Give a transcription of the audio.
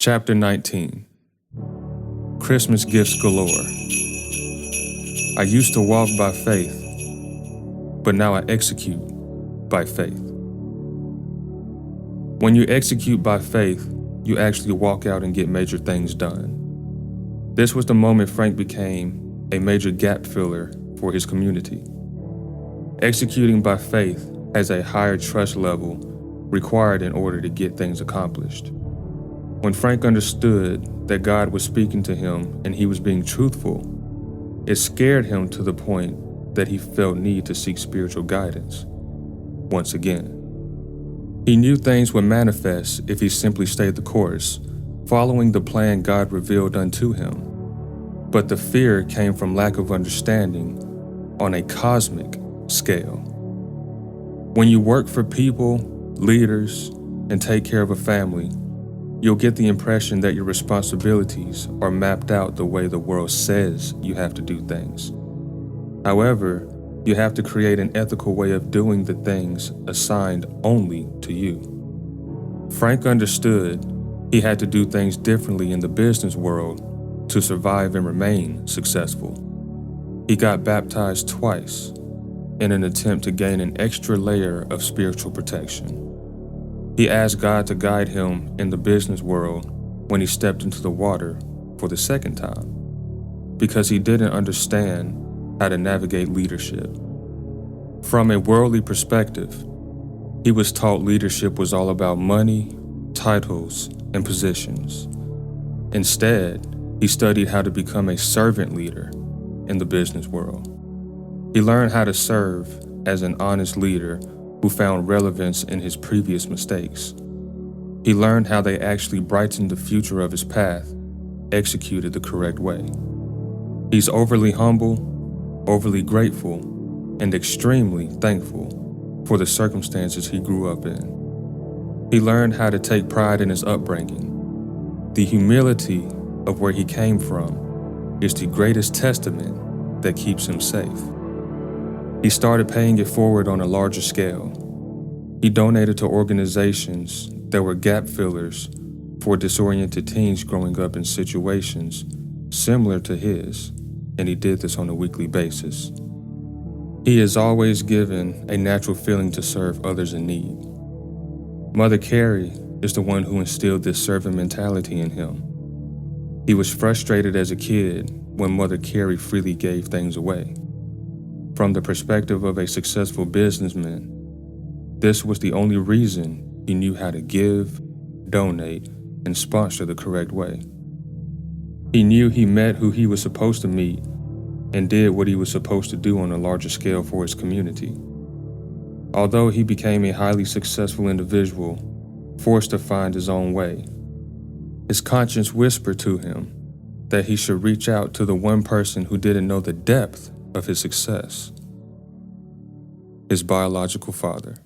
Chapter 19. Christmas Gifts Galore. I used to walk by faith, but now I execute by faith. When you execute by faith, you actually walk out and get major things done. This was the moment Frank became a major gap filler for his community. Executing by faith has a higher trust level required in order to get things accomplished. When Frank understood that God was speaking to him and he was being truthful, it scared him to the point that he felt need to seek spiritual guidance once again. He knew things would manifest if he simply stayed the course, following the plan God revealed unto him. But the fear came from lack of understanding on a cosmic scale. When you work for people, leaders, and take care of a family, you'll get the impression that your responsibilities are mapped out the way the world says you have to do things. However, you have to create an ethical way of doing the things assigned only to you. Frank understood he had to do things differently in the business world to survive and remain successful. He got baptized twice in an attempt to gain an extra layer of spiritual protection. He asked God to guide him in the business world when he stepped into the water for the second time, because he didn't understand how to navigate leadership. From a worldly perspective, he was taught leadership was all about money, titles, and positions. Instead, he studied how to become a servant leader in the business world. He learned how to serve as an honest leader who found relevance in his previous mistakes. He learned how they actually brightened the future of his path, executed the correct way. He's overly humble, overly grateful, and extremely thankful for the circumstances he grew up in. He learned how to take pride in his upbringing. The humility of where he came from is the greatest testament that keeps him safe. He started paying it forward on a larger scale. He donated to organizations that were gap fillers for disoriented teens growing up in situations similar to his, and he did this on a weekly basis. He is always given a natural feeling to serve others in need. Mother Carrie is the one who instilled this servant mentality in him. He was frustrated as a kid when Mother Carrie freely gave things away. From the perspective of a successful businessman, this was the only reason he knew how to give, donate, and sponsor the correct way. He knew he met who he was supposed to meet and did what he was supposed to do on a larger scale for his community. Although he became a highly successful individual, forced to find his own way, his conscience whispered to him that he should reach out to the one person who didn't know the depth of his success: his biological father.